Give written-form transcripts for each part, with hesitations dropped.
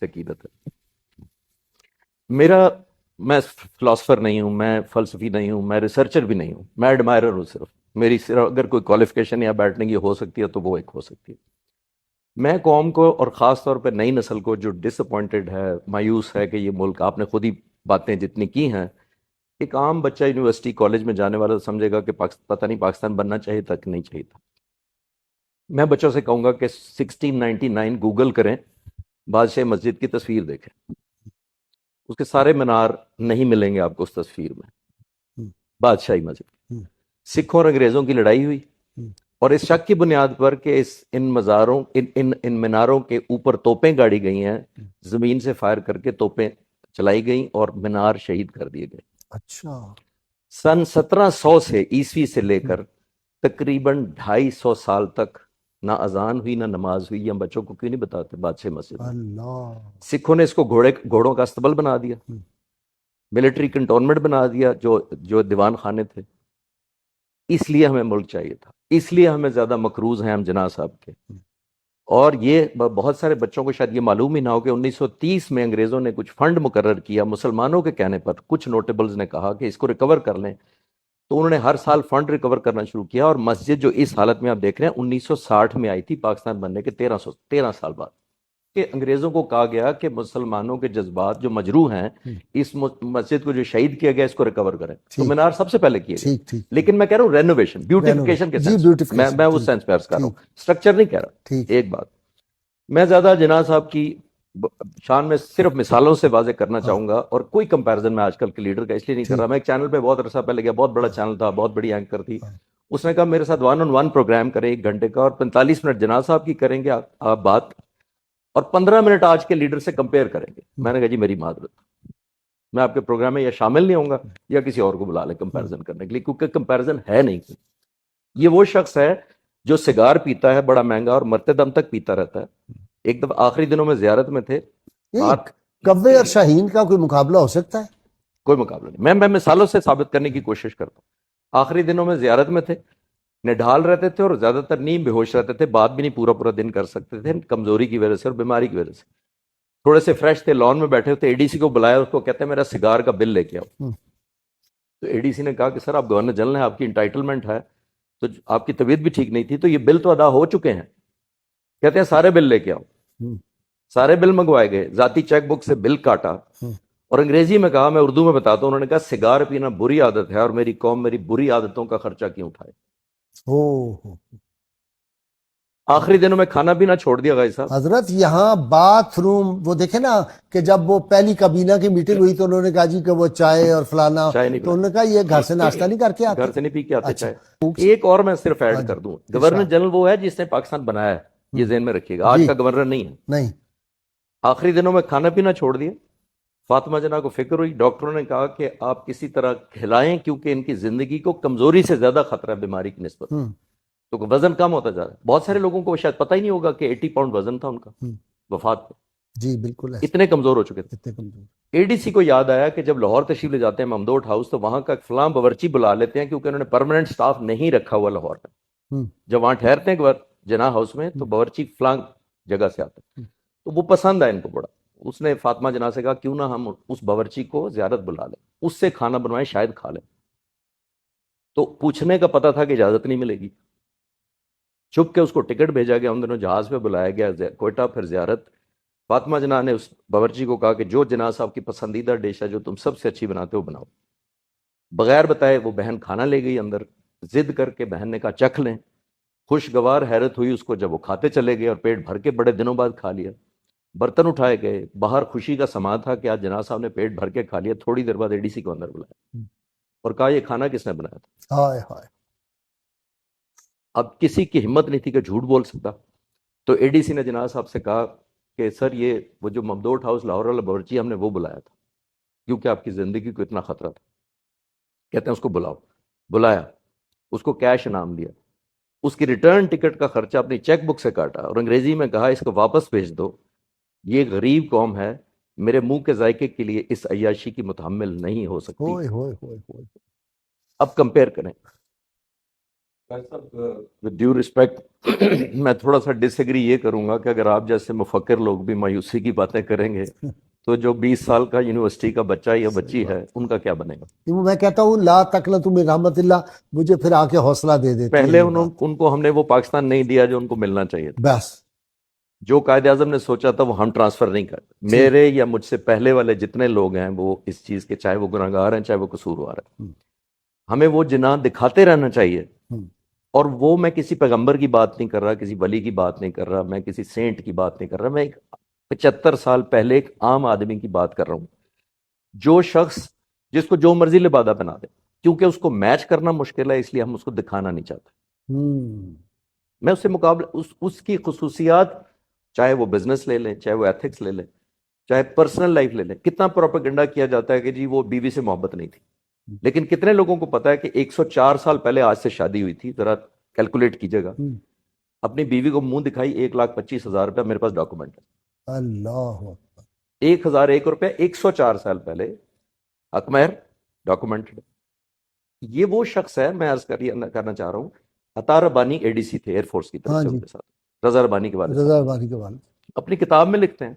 سے عقیدت ہے. میں فلاسفر نہیں ہوں, میں فلسفی نہیں ہوں, میں ریسرچر بھی نہیں ہوں, میں ایڈمائرر ہوں. صرف اگر کوئی کوالیفیکیشن یا بیٹھنے کی ہو سکتی ہے تو وہ ایک ہو سکتی ہے. میں قوم کو اور خاص طور پہ نئی نسل کو جو ڈس اپوائنٹڈ ہے, مایوس ہے کہ یہ ملک, آپ نے خود ہی باتیں جتنی کی ہیں, ایک عام بچہ یونیورسٹی کالج میں جانے والا سمجھے گا کہ پتہ نہیں پاکستان بننا چاہیے تک نہیں چاہیے تھا. میں بچوں سے کہوں گا کہ 1699 گوگل کریں, بادشاہ مسجد کی تصویر دیکھیں, اس کے سارے مینار نہیں ملیں گے آپ کو اس تصویر میں. بادشاہی مسجد, سکھوں اور انگریزوں کی لڑائی ہوئی, اور اس شک کی بنیاد پر کہ ان مزاروں ان میناروں کے اوپر توپیں گاڑی گئی ہیں, زمین سے فائر کر کے توپیں چلائی گئیں اور مینار شہید کر دیے گئے. اچھا. سن 1700 سے عیسوی سے لے کر تقریباً 250 سال تک نہ اذان ہوئی نہ نماز ہوئی. ہم بچوں کو کیوں نہیں بتاتے بادشاہ مسجد؟ اللہ. سکھوں نے اس کو گھوڑوں کا استبل بنا دیا, ملٹری کنٹونمنٹ بنا دیا جو دیوان خانے تھے. اس لیے ہمیں ملک چاہیے تھا, اس لیے ہمیں زیادہ مقروض ہیں ہم جناح صاحب کے. اور یہ بہت سارے بچوں کو شاید یہ معلوم ہی نہ ہو کہ 1930 میں انگریزوں نے کچھ فنڈ مقرر کیا مسلمانوں کے کہنے پر. کچھ نوٹیبلز نے کہا کہ اس کو ریکور کر لیں, تو انہوں نے ہر سال فنڈ ریکور کرنا شروع کیا, اور مسجد جو اس حالت میں آپ دیکھ رہے ہیں 1960 میں آئی تھی, پاکستان بننے کے 13 سال بعد. کہ انگریزوں کو کہا گیا کہ مسلمانوں کے جذبات جو مجروح ہیں, اس مسجد کو جو شہید کیا گیا اس کو ریکور کریں. تو مینار سب سے پہلے کیے گئے, لیکن میں کہہ رہا ہوں رینوویشن, بیوٹیفیکیشن کے سینس میں اس سینس پہ عرض کر رہا ہوں, سٹرکچر نہیں کہہ رہا. ایک بات میں زیادہ جناح صاحب کی شان میں صرف مثالوں سے واضح کرنا چاہوں گا, اور کوئی کمپیرزن میں آج کل کے لیڈر کا اس لیے نہیں کر رہا. میں ایک چینل پہ بہت عرصہ پہلے گیا, بہت بڑا چینل تھا, بہت بڑی اینکر تھی, اس نے کہا میرے ساتھ 1 on 1 پروگرام کریں 1 گھنٹے کا, اور 45 منٹ جناح صاحب کی کریں گے آپ بات, اور 15 منٹ آج کے لیڈر سے کمپیئر کریں گے. میں نے کہا جی میری معذرت, میں آپ کے پروگرام میں یا شامل نہیں ہوں گا یا کسی اور کو بلا لیں کمپیرزن کرنے کے لیے, کیونکہ کمپیرزن ہے نہیں. یہ وہ شخص ہے جو سگار پیتا ہے بڑا مہنگا اور مرتے دم تک پیتا رہتا ہے. ایک دفعہ آخری دنوں میں زیارت میں تھے, کوے اور شاہین کا کوئی مقابلہ ہو سکتا ہے؟ کوئی مقابلہ نہیں. میں مثالوں سے ثابت کرنے کی کوشش کرتا ہوں. آخری دنوں میں زیارت میں تھے, نڈھال رہتے تھے اور زیادہ تر نیم بے ہوش رہتے تھے, بات بھی نہیں پورا دن کر سکتے تھے کمزوری کی وجہ سے اور بیماری کی وجہ سے. تھوڑے سے فریش تھے, لان میں بیٹھے ہوتے, اے ڈی سی کو بلایا, اس کو کہتے ہیں میرا سگار کا بل لے کے آؤ. تو اے ڈی سی نے کہا کہ سر آپ گورنر جنرل ہیں, آپ کی انٹائٹلمنٹ ہے, تو آپ کی طبیعت بھی ٹھیک نہیں تھی, تو یہ بل تو ادا ہو چکے ہیں. کہتے ہیں سارے بل لے کے آؤ. سارے بل منگوائے گئے, ذاتی چیک بک سے بل کاٹا, اور انگریزی میں کہا, میں اردو میں بتاتا ہوں, انہوں نے کہا سگار پینا بری عادت ہے اور میری قوم میری بری عادتوں کا خرچہ کیوں اٹھائے. آخری دنوں میں کھانا پینا چھوڑ دیا گیا صاحب. حضرت یہاں باتھ روم وہ دیکھیں نا, کہ جب وہ پہلی کابینہ کی میٹنگ ہوئی تو انہوں نے کہا جی کہ وہ چائے اور فلانا, تو انہوں نے کہا یہ گھر سے ناشتہ نہیں کر کے آتے, گھر سے نہیں پی کے آتے چائے. ایک اور میں صرف ایڈ کر دوں, گورنر جنرل وہ ہے جس نے پاکستان بنایا ہے, یہ ذہن میں رکھیے گا, آج کا گورنر نہیں ہے. نہیں. آخری دنوں میں کھانا پینا چھوڑ دیا. فاطمہ جناح کو فکر ہوئی, ڈاکٹروں نے کہا کہ آپ کسی طرح کھلائیں, کیونکہ ان کی زندگی کو کمزوری سے زیادہ خطرہ ہے بیماری کی نسبت, تو وزن کم ہوتا جا رہا ہے. بہت سارے لوگوں کو شاید پتہ ہی نہیں ہوگا کہ 80 پاؤنڈ وزن تھا ان کا وفات پہ. جی بالکل, اتنے کمزور ہو چکے تھے. اے ڈی سی کو یاد آیا کہ جب لاہور تشریف لے جاتے ہیں ممدوٹ ہاؤس, تو وہاں کا فلاں باورچی بلا لیتے ہیں, کیونکہ انہوں نے پرماننٹ سٹاف نہیں رکھا ہوا لاہور میں. جب وہاں ٹھہرتے ہیں جناح ہاؤس میں, تو باورچی فلاں جگہ سے آتے ہیں, تو وہ پسند آئے ان کو بڑا. اس نے فاطمہ جناح سے کہا کیوں نہ ہم اس باورچی کو زیارت بلا لیں, اس سے کھانا بنوائیں, شاید کھا لیں. تو پوچھنے کا پتہ تھا کہ اجازت نہیں ملے گی. چھپ کے اس کو ٹکٹ بھیجا گیا, ان دنوں جہاز پہ بلایا گیا کوئٹہ, پھر زیارت. فاطمہ جناح نے اس باورچی کو کہا کہ جو جناح صاحب کی پسندیدہ ڈش ہے, جو تم سب سے اچھی بناتے ہو, بناؤ. بغیر بتائے وہ بہن کھانا لے گئی اندر, ضد کر کے بہن نے کہا چکھ لیں. خوشگوار حیرت ہوئی اس کو جب وہ کھاتے چلے گئے, اور پیٹ بھر کے بڑے دنوں بعد کھا لیا. برتن اٹھائے گئے, باہر خوشی کا سما تھا کہ آج جناح صاحب نے پیٹ بھر کے کھا لیا. تھوڑی دیر بعد اے ڈی سی کو اندر بلایا اور کہا یہ کھانا کس نے بنایا تھا؟ ہائے ہائے. اب کسی کی ہمت نہیں تھی کہ جھوٹ بول سکتا, تو اے ڈی سی نے جناح صاحب سے کہا کہ سر یہ وہ جو ممدوٹ ہاؤس لاہور والا باورچی ہم نے وہ بلایا تھا, کیونکہ آپ کی زندگی کو اتنا خطرہ تھا. کہتے ہیں اس کو بلاؤ. بلایا, اس کو کیش انعام دیا, اس کی ریٹرن ٹکٹ کا خرچہ اپنی چیک بک سے کاٹا, اور انگریزی میں کہا اس کو واپس بھیج دو, یہ غریب قوم ہے, میرے منہ کے ذائقے کے لیے اس عیاشی کی متحمل نہیں ہو سکتی. اب کمپیئر کریں, with due respect میں تھوڑا سا ڈس ایگری یہ کروں گا کہ اگر آپ جیسے مفکر لوگ بھی مایوسی کی باتیں کریں گے تو جو 20 سال کا یونیورسٹی کا بچہ یا بچی ہے ان کا کیا بنے گا؟ میں کہتا ہوں لا تقنطوا من رحمت اللہ، مجھے پھر آ کے حوصلہ دے دیتے پہلے ان کو ہم نے وہ پاکستان نہیں دیا جو ان کو ملنا چاہیے تھا. بس جو قائد اعظم نے سوچا تھا وہ ہم ٹرانسفر نہیں کرتے. میرے یا مجھ سے پہلے والے جتنے لوگ ہیں وہ اس چیز کے، چاہے وہ گناہگار ہیں چاہے وہ قصوروار ہیں، ہمیں وہ جناح دکھاتے رہنا چاہیے. اور وہ میں کسی پیغمبر کی بات نہیں کر رہا، کسی ولی کی بات نہیں کر رہا، میں کسی سینٹ کی بات نہیں کر رہا، میں ایک 75 سال پہلے ایک عام آدمی کی بات کر رہا ہوں. جو شخص جس کو جو مرضی لبادہ بنا دے، کیونکہ اس کو میچ کرنا مشکل ہے اس لیے ہم اس کو دکھانا نہیں چاہتے. میں اس سے مقابلہ اس کی خصوصیات، چاہے وہ بزنس لے لیں، چاہے وہ ایتھکس لے لیں، چاہے پرسنل لائف لے لیں. کتنا پروپیگنڈا کیا جاتا ہے کہ جی وہ بیوی سے محبت نہیں تھی، لیکن کتنے لوگوں کو پتا ہے کہ 104 سال پہلے آج سے شادی ہوئی تھی؟ ذرا کیلکولیٹ کیجئے گا. اپنی بیوی کو منہ دکھائی 1,25,000 روپے، میرے پاس ڈاکومنٹ ہے. اللہ 1,001 روپے 104 سال پہلے، اکمیر ڈاکومنٹ. یہ وہ شخص ہے، میں عرض کرنا چاہ رہا ہوں، عطا ربانی ADC تھے ایئر فورس کی طرف سے، ان کے ساتھ رضا ربانی کے والد اپنی کتاب میں لکھتے ہیں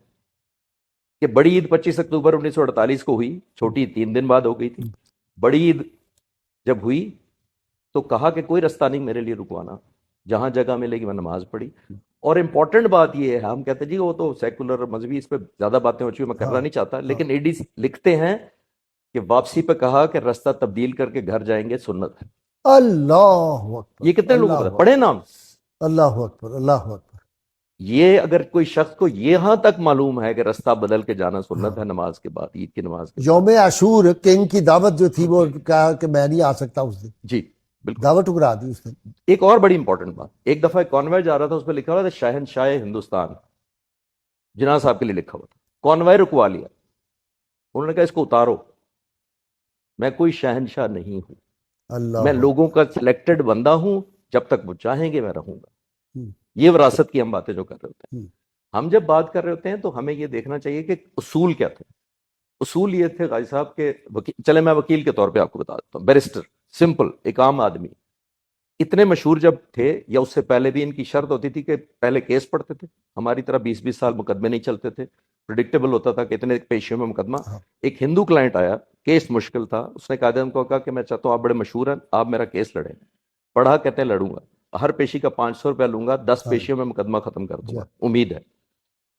کہ بڑی عید 25 اکتوبر 1948 کو ہوئی، چھوٹی 3 دن بعد ہو گئی تھی. بڑی عید جب ہوئی تو کہا کہ کوئی رستہ نہیں میرے لیے رکوانا، جہاں جگہ ملے گی میں نماز پڑھی. اور امپورٹنٹ بات یہ ہے، ہم کہتے ہیں جی وہ تو سیکولر اور مذہبی، اس پہ زیادہ باتیں ہو چکی میں کرنا نہیں چاہتا، لیکن ADC لکھتے ہیں کہ واپسی پہ کہا کہ رستہ تبدیل کر کے گھر جائیں گے، سنت ہے. اللہ اکبر. یہ کتنے لوگوں کو پڑھے نام؟ اللہ اکبر، اللہ اکبر. یہ اگر کوئی شخص کو یہاں تک معلوم ہے کہ رستہ بدل کے جانا سنت ہے نماز کے بعد، عید کی نماز کے بعد. یوم عاشور کنگ کی دعوت جو تھی وہ کہا کہ میں نہیں آ سکتا اس دن، جی بالکل دعوت ٹکرا دی اس نے. ایک اور بڑی امپورٹنٹ بات، ایک دفعہ کانوائے جا رہا تھا، اس پہ لکھا ہوا تھا شہنشاہ ہندوستان، جناح صاحب کے لیے لکھا ہوا تھا. کانوائے رکوا لیا، انہوں نے کہا اس کو اتارو. میں کوئی شہنشاہ نہیں ہوں، اللہ میں لوگوں کا سلیکٹڈ بندہ ہوں، جب تک وہ چاہیں گے میں رہوں گا. یہ وراثت کی ہم باتیں جو کر رہے ہوتے ہیں. ہم جب بات کر رہے ہوتے ہیں تو ہمیں یہ دیکھنا چاہیے کہ اصول کیا تھے. اصول یہ تھے غازی صاحب کے چلے میں وکیل کے طور پہ آپ کو بتا دیتا ہوں. بیرسٹر سمپل ایک عام آدمی، اتنے مشہور جب تھے یا اس سے پہلے بھی ان کی شرط ہوتی تھی کہ پہلے کیس پڑھتے تھے. ہماری طرح 20 سال مقدمے نہیں چلتے تھے، پریڈکٹیبل ہوتا تھا کہ اتنے پیشیوں میں مقدمہ. ایک ہندو کلائنٹ آیا، کیس مشکل تھا، اس نے قائد اعظم کو کہا کہ میں چاہتا ہوں آپ بڑے مشہور ہیں، آپ میرا کیس لڑیں. پڑھا، کہتے ہیں لڑوں گا، ہر پیشی کا 500 روپیہ لوں گا، 10 پیشیوں میں مقدمہ ختم کر دوں گا، امید ہے.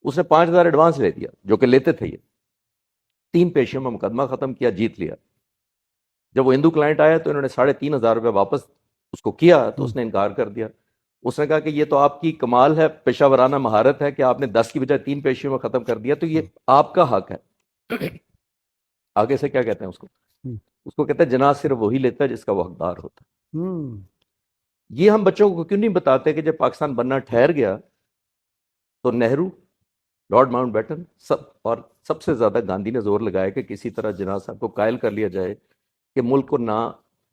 اس نے 5,000 ایڈوانس لے دیا، جو کہ لیتے تھے. یہ 3 پیشیوں میں مقدمہ ختم کیا، جیت لیا. جب وہ ہندو کلائنٹ آیا تو انہوں نے 3,500 روپے واپس اس کو کیا تو اس نے انکار کر دیا. اس نے کہا کہ یہ تو آپ کی کمال ہے، پیشہ ورانہ مہارت ہے کہ آپ نے 10 کی بجائے 3 پیشیوں میں ختم کر دیا، تو یہ آپ کا حق ہے. آگے سے کیا کہتے ہیں اس کو کہتے ہیں جناح صرف وہی لیتا ہے جس کا وہ حقدار ہوتا ہے. یہ ہم بچوں کو کیوں نہیں بتاتے کہ جب پاکستان بننا ٹھہر گیا تو نہرو، لارڈ ماؤنٹ بیٹن اور سب سے زیادہ گاندھی نے زور لگایا کہ کسی طرح جناح صاحب کو قائل کر لیا جائے کہ ملک کو نہ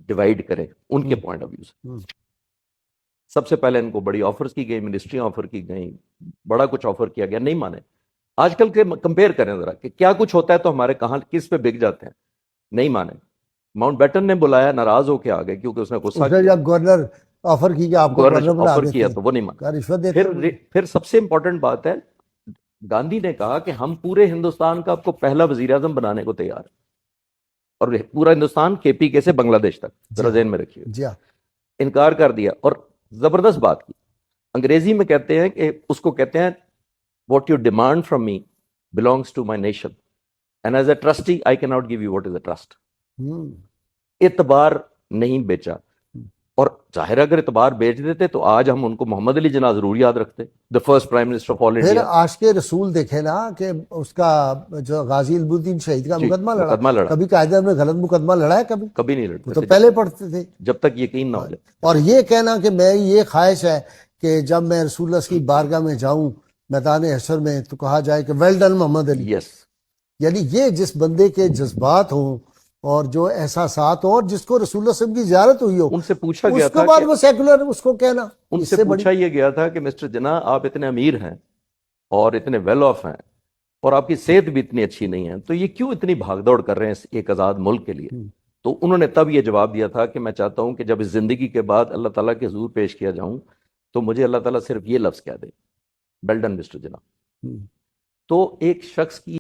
ڈیوائیڈ کرے ان کے پوائنٹ آف ویو سے. سب سے پہلے ان کو بڑی آفرز کی گئی، منسٹریاں آفر کی گئیں، بڑا کچھ آفر کیا گیا، نہیں مانے. آج کل کے کمپیئر کریں ذرا کہ کیا کچھ ہوتا ہے تو ہمارے کہاں کس پہ بک جاتے ہیں، نہیں مانے. ماؤنٹ بیٹن نے بلایا، ناراض ہو کے آ گئے کیونکہ اس نے غصہ کیا. جب گورنر آفر کی کہ آپ کو گورنر بنا آفر کیا تو وہ نہیں مانا. پھر سب سے امپورٹنٹ بات ہے، گاندھی نے کہا کہ ہم پورے ہندوستان کا آپ کو پہلا وزیر اعظم بنانے کو تیار ہیں، اور پورا ہندوستان KPK سے بنگلہ دیش تک، ذرا ذہن میں رکھیے. انکار کر دیا. اور زبردست بات کی، انگریزی میں کہتے ہیں کہ اس کو کہتے ہیں what you demand from me belongs to my nation and as a trustee I cannot give you what is a trust. اعتبار نہیں بیچا. اور ظاہر اگر اعتبار بیچ دیتے تو آج ہم ان کو محمد علی جناح ضرور یاد رکھتے، the first prime minister of all India. پھر عاشق رسول دیکھے نا کہ اس کا جو غازی علم الدین شہید کا مقدمہ لڑا، کبھی قائد اعظم نے غلط مقدمہ لڑا ہے؟ کبھی نہیں لڑتے، تو پہلے پڑھتے تھے جب تک یقین نہ ہو جائے. اور یہ کہنا کہ میں یہ خواہش ہے کہ جب میں رسول اللہ کی بارگاہ میں جاؤں میدان حشر میں تو کہا جائے کہ ویل ڈن محمد علی. یعنی یہ جس بندے کے جذبات ہوں اور جو احساسات ہوں اور جس کو رسول اللہ صلی اللہ علیہ وسلم کی زیارت ہوئی ہو، ان سے پوچھا گیا اس کے بعد وہ سیکولر اس کو کہنا. ان سے پوچھا یہ گیا تھا کہ مسٹر جناح آپ اتنے امیر ہیں اور اتنے ویل آف ہیں اور آپ کی صحت بھی اتنی اچھی نہیں ہے، تو یہ کیوں اتنی بھاگ دوڑ کر رہے ہیں ایک آزاد ملک کے لیے؟ تو انہوں نے تب یہ جواب دیا تھا کہ میں چاہتا ہوں کہ جب اس زندگی کے بعد اللہ تعالیٰ کے حضور پیش کیا جاؤں تو مجھے اللہ تعالیٰ صرف یہ لفظ کہہ دے، ویل ڈن مسٹر جناح۔ تو ایک شخص کی